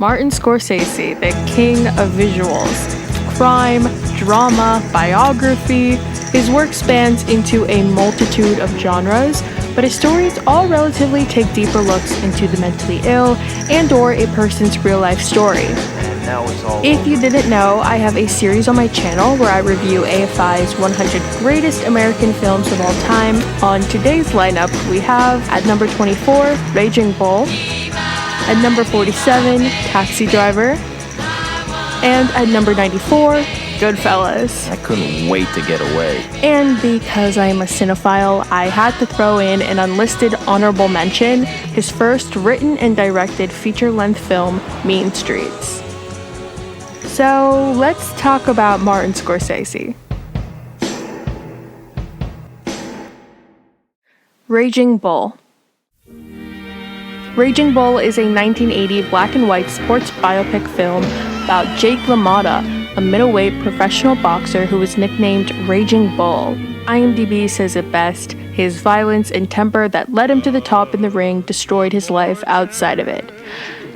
Martin Scorsese, the king of visuals. Crime, drama, biography. His work spans into a multitude of genres, but his stories all relatively take deeper looks into the mentally ill and/or a person's real-life story. If you didn't know, I have a series on my channel where I review AFI's 100 greatest American films of all time. On today's lineup, we have at number 24, Raging Bull, at number 47, Taxi Driver, and at number 94, Goodfellas. I couldn't wait to get away. And because I am a cinephile, I had to throw in an unlisted honorable mention, his first written and directed feature-length film, Mean Streets. So let's talk about Martin Scorsese. Raging Bull. Raging Bull is a 1980 black and white sports biopic film about Jake LaMotta, a middleweight professional boxer who was nicknamed Raging Bull. IMDb says it best, his violence and temper that led him to the top in the ring destroyed his life outside of it.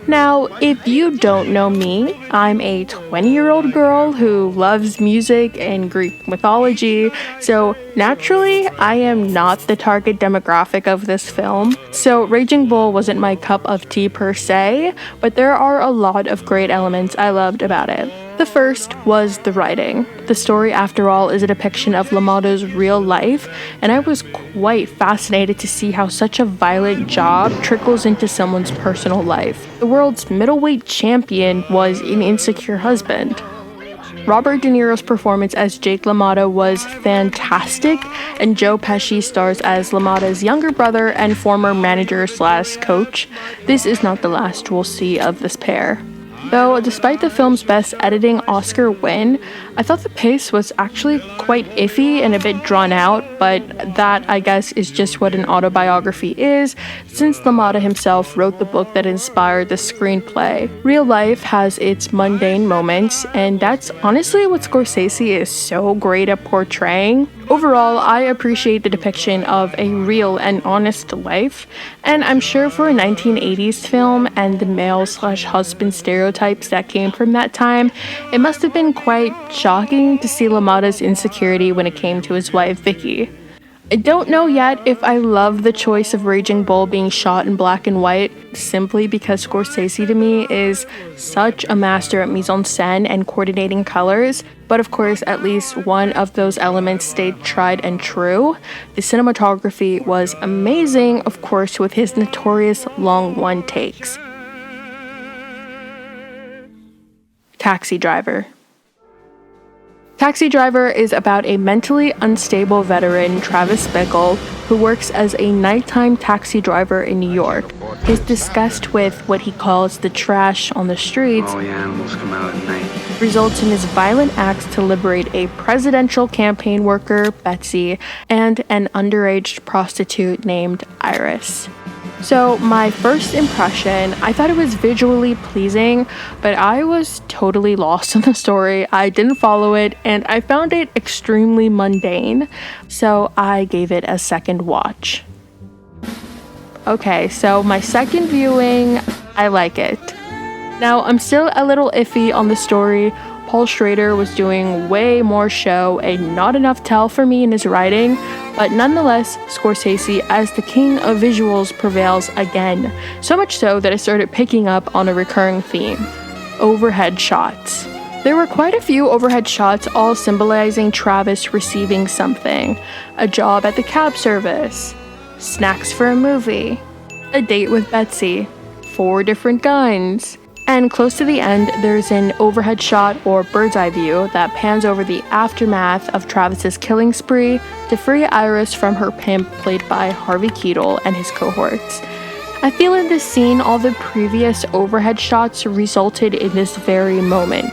Now, if you don't know me, I'm a 20-year-old girl who loves music and Greek mythology, so naturally, I am not the target demographic of this film. So Raging Bull wasn't my cup of tea per se, but there are a lot of great elements I loved about it. The first was the writing. The story, after all, is a depiction of LaMotta's real life, and I was quite fascinated to see how such a violent job trickles into someone's personal life. The world's middleweight champion was an insecure husband. Robert De Niro's performance as Jake LaMotta was fantastic, and Joe Pesci stars as LaMotta's younger brother and former manager/coach. This is not the last we'll see of this pair. Though, despite the film's Best Editing Oscar win, I thought the pace was actually quite iffy and a bit drawn out, but that, I guess, is just what an autobiography is, since LaMotta himself wrote the book that inspired the screenplay. Real life has its mundane moments, and that's honestly what Scorsese is so great at portraying. Overall, I appreciate the depiction of a real and honest life, and I'm sure for a 1980s film and the male/husband stereotypes that came from that time, it must have been quite shocking to see LaMotta's insecurity when it came to his wife, Vicky. I don't know yet if I love the choice of Raging Bull being shot in black and white, simply because Scorsese to me is such a master at mise-en-scène and coordinating colors, but of course at least one of those elements stayed tried and true. The cinematography was amazing, of course, with his notorious long one takes. Taxi Driver. Taxi Driver is about a mentally unstable veteran, Travis Bickle, who works as a nighttime taxi driver in New York. His disgust with what he calls the trash on the streets come out at night. Results in his violent acts to liberate a presidential campaign worker, Betsy, and an underage prostitute named Iris. So my first impression, I thought it was visually pleasing, but I was totally lost in the story. I didn't follow it, and I found it extremely mundane, so I gave it a second watch. Okay, so my second viewing, I like it. Now, I'm still a little iffy on the story. Paul Schrader was doing way more show and not enough tell for me in his writing, but nonetheless, Scorsese as the king of visuals prevails again, so much so that I started picking up on a recurring theme: overhead shots. There were quite a few overhead shots, all symbolizing Travis receiving something: a job at the cab service, snacks for a movie, a date with Betsy, 4 different guns. And close to the end, there's an overhead shot or bird's eye view that pans over the aftermath of Travis's killing spree to free Iris from her pimp, played by Harvey Keitel, and his cohorts. I feel in this scene, all the previous overhead shots resulted in this very moment.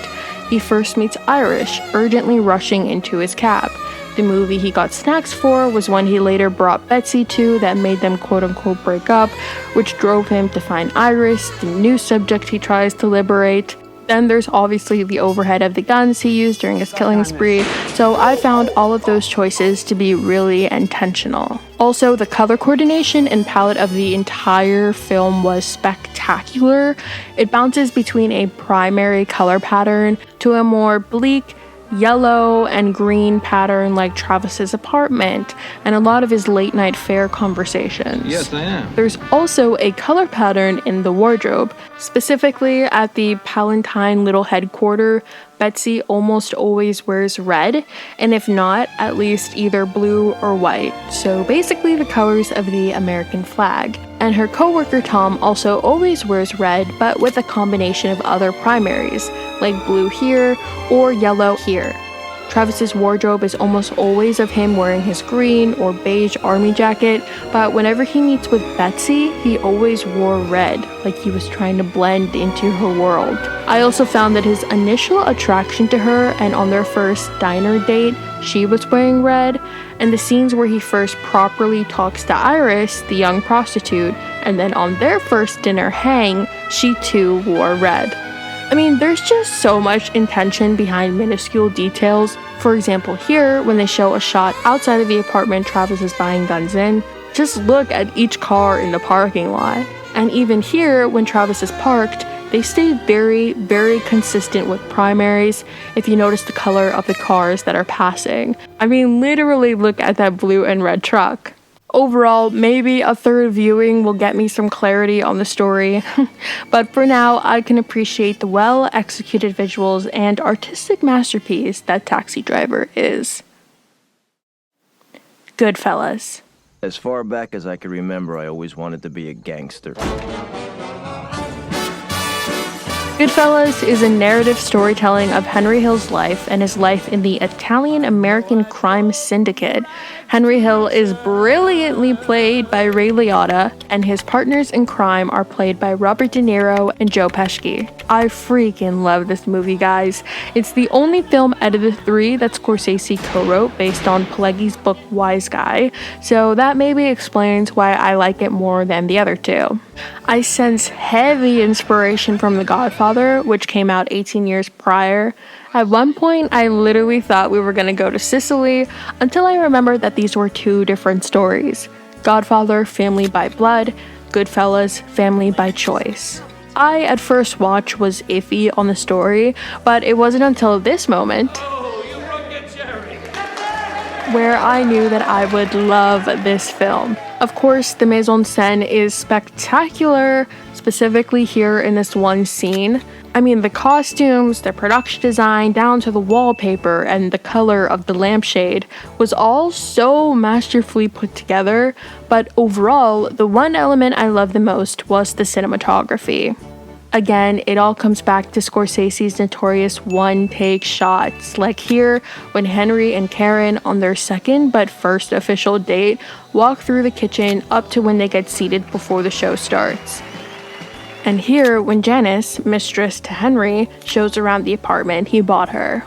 He first meets Iris, urgently rushing into his cab. The movie he got snacks for was one he later brought Betsy to that made them quote-unquote break up, which drove him to find Iris, the new subject he tries to liberate. Then there's obviously the overhead of the guns he used during his killing spree, so I found all of those choices to be really intentional. Also, the color coordination and palette of the entire film was spectacular. It bounces between a primary color pattern to a more bleak, yellow and green pattern like Travis's apartment and a lot of his late night fare conversations. Yes, I am. There's also a color pattern in the wardrobe. Specifically at the Palatine Little headquarters, Betsy almost always wears red, and if not, at least either blue or white, so basically the colors of the American flag. And her coworker Tom also always wears red, but with a combination of other primaries, like blue here or yellow here. Travis's wardrobe is almost always of him wearing his green or beige army jacket, but whenever he meets with Betsy, he always wore red, like he was trying to blend into her world. I also found that his initial attraction to her and on their first diner date, she was wearing red, and the scenes where he first properly talks to Iris, the young prostitute, and then on their first dinner hang, she too wore red. I mean, there's just so much intention behind minuscule details. For example, here, when they show a shot outside of the apartment Travis is buying guns in, just look at each car in the parking lot. And even here, when Travis is parked, they stay very, very consistent with primaries if you notice the color of the cars that are passing. I mean, literally look at that blue and red truck. Overall, maybe a third viewing will get me some clarity on the story, but for now, I can appreciate the well-executed visuals and artistic masterpiece that Taxi Driver is. Goodfellas. As far back as I can remember, I always wanted to be a gangster. Goodfellas is a narrative storytelling of Henry Hill's life and his life in the Italian-American crime syndicate. Henry Hill is brilliantly played by Ray Liotta, and his partners in crime are played by Robert De Niro and Joe Pesci. I freaking love this movie, guys. It's the only film out of the three that Scorsese co-wrote based on Pileggi's book Wise Guy, so that maybe explains why I like it more than the other two. I sense heavy inspiration from The Godfather, which came out 18 years prior. At one point, I literally thought we were going to go to Sicily until I remembered that these were two different stories. Godfather, family by blood, Goodfellas, family by choice. I, at first watch, was iffy on the story, but it wasn't until this moment where I knew that I would love this film. Of course, the mise en scène is spectacular, specifically here in this one scene. I mean, the costumes, the production design, down to the wallpaper and the color of the lampshade was all so masterfully put together, but overall, the one element I loved the most was the cinematography. Again, it all comes back to Scorsese's notorious one-take shots, like here when Henry and Karen, on their second but first official date, walk through the kitchen up to when they get seated before the show starts. And here when Janice, mistress to Henry, shows around the apartment he bought her.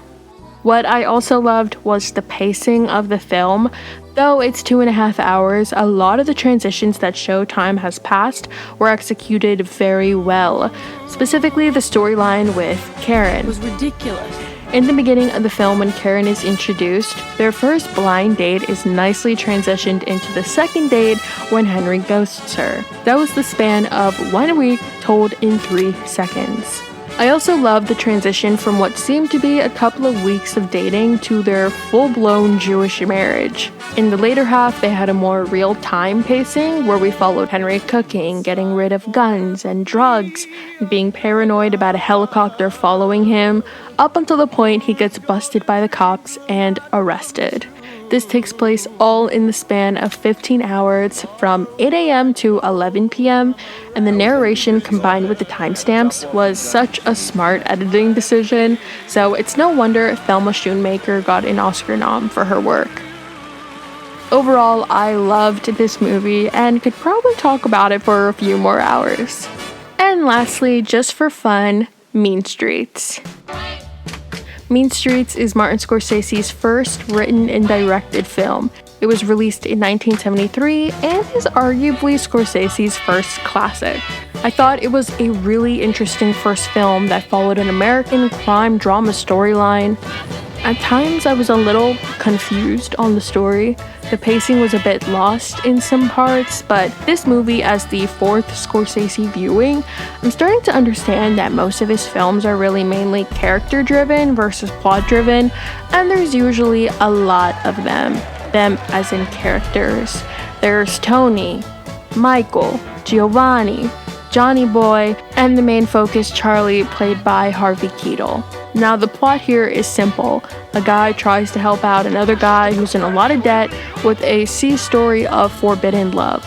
What I also loved was the pacing of the film. Though it's 2.5 hours, a lot of the transitions that show time has passed were executed very well. Specifically, the storyline with Karen. It was ridiculous. In the beginning of the film, when Karen is introduced, their first blind date is nicely transitioned into the second date when Henry ghosts her. That was the span of 1 week told in 3 seconds. I also love the transition from what seemed to be a couple of weeks of dating to their full-blown Jewish marriage. In the later half, they had a more real-time pacing where we followed Henry cooking, getting rid of guns and drugs, and being paranoid about a helicopter following him, up until the point he gets busted by the cops and arrested. This takes place all in the span of 15 hours from 8 a.m. to 11 p.m., and the narration combined with the timestamps was such a smart editing decision, so it's no wonder Thelma Schoonmaker got an Oscar nom for her work. Overall, I loved this movie and could probably talk about it for a few more hours. And lastly, just for fun, Mean Streets. Mean Streets is Martin Scorsese's first written and directed film. It was released in 1973 and is arguably Scorsese's first classic. I thought it was a really interesting first film that followed an American crime drama storyline. At times I was a little confused on the story. The pacing was a bit lost in some parts, but this movie, as the fourth Scorsese viewing, I'm starting to understand that most of his films are really mainly character driven versus plot driven, and there's usually a lot of them as in characters. There's Tony, Michael, Giovanni, Johnny Boy, and the main focus, Charlie, played by Harvey Keitel. Now, the plot here is simple. A guy tries to help out another guy who's in a lot of debt with a sea story of forbidden love.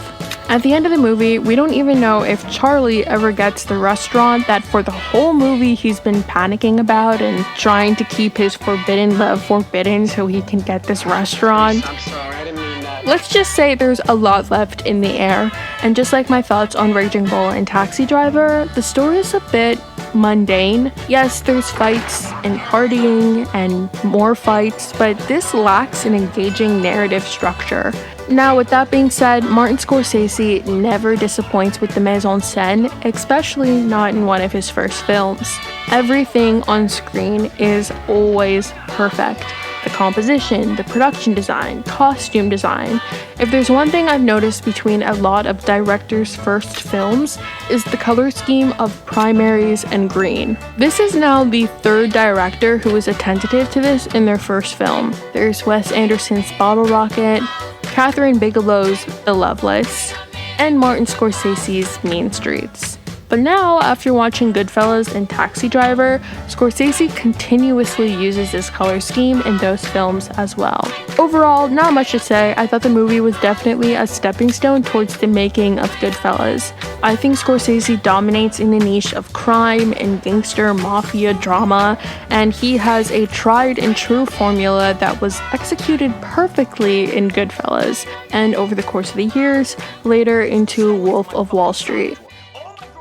At the end of the movie, we don't even know if Charlie ever gets the restaurant that for the whole movie he's been panicking about and trying to keep his forbidden love forbidden so he can get this restaurant. I'm sorry, I didn't mean that. Let's just say there's a lot left in the air, and just like my thoughts on Raging Bull and Taxi Driver, the story is a bit mundane. Yes, there's fights and partying and more fights, but this lacks an engaging narrative structure. Now, with that being said, Martin Scorsese never disappoints with the mise en scène, especially not in one of his first films. Everything on screen is always perfect. The composition, the production design, costume design. If there's one thing I've noticed between a lot of directors' first films, is the color scheme of primaries and green. This is now the third director who is attentive to this in their first film. There's Wes Anderson's Bottle Rocket, Catherine Bigelow's The Loveless, and Martin Scorsese's Mean Streets. But now, after watching Goodfellas and Taxi Driver, Scorsese continuously uses this color scheme in those films as well. Overall, not much to say. I thought the movie was definitely a stepping stone towards the making of Goodfellas. I think Scorsese dominates in the niche of crime and gangster mafia drama, and he has a tried and true formula that was executed perfectly in Goodfellas, and over the course of the years, later into Wolf of Wall Street.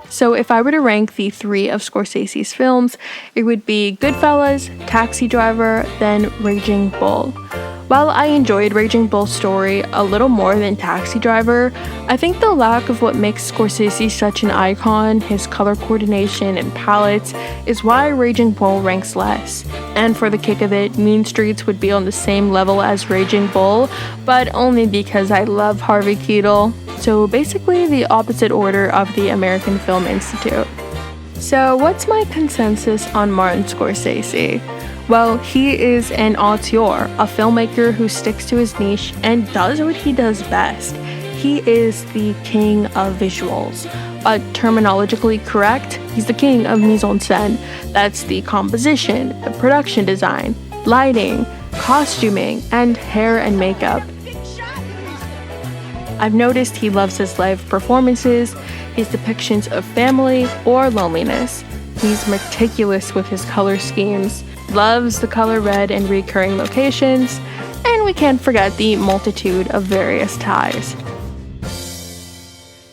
So if I were to rank the three of Scorsese's films, it would be Goodfellas, Taxi Driver, then Raging Bull. While I enjoyed Raging Bull's story a little more than Taxi Driver, I think the lack of what makes Scorsese such an icon, his color coordination and palettes, is why Raging Bull ranks less. And for the kick of it, Mean Streets would be on the same level as Raging Bull, but only because I love Harvey Keitel. So basically the opposite order of the American Film Institute. So what's my consensus on Martin Scorsese? Well, he is an auteur, a filmmaker who sticks to his niche and does what he does best. He is the king of visuals. But terminologically correct, he's the king of mise en scène. That's the composition, the production design, lighting, costuming, and hair and makeup. I've noticed he loves his live performances, his depictions of family or loneliness. He's meticulous with his color schemes, loves the color red and recurring locations, and we can't forget the multitude of various ties.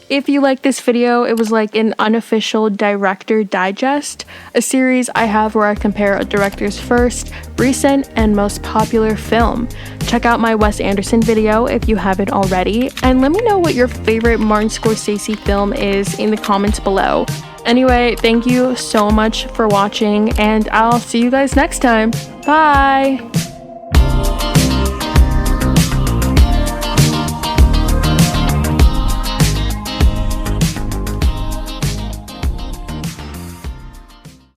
If you like this video, it was like an unofficial director digest, a series I have where I compare a director's first, recent, and most popular film. Check out my Wes Anderson video if you haven't already, and let me know what your favorite Martin Scorsese film is in the comments below. Anyway, thank you so much for watching, and I'll see you guys next time. Bye!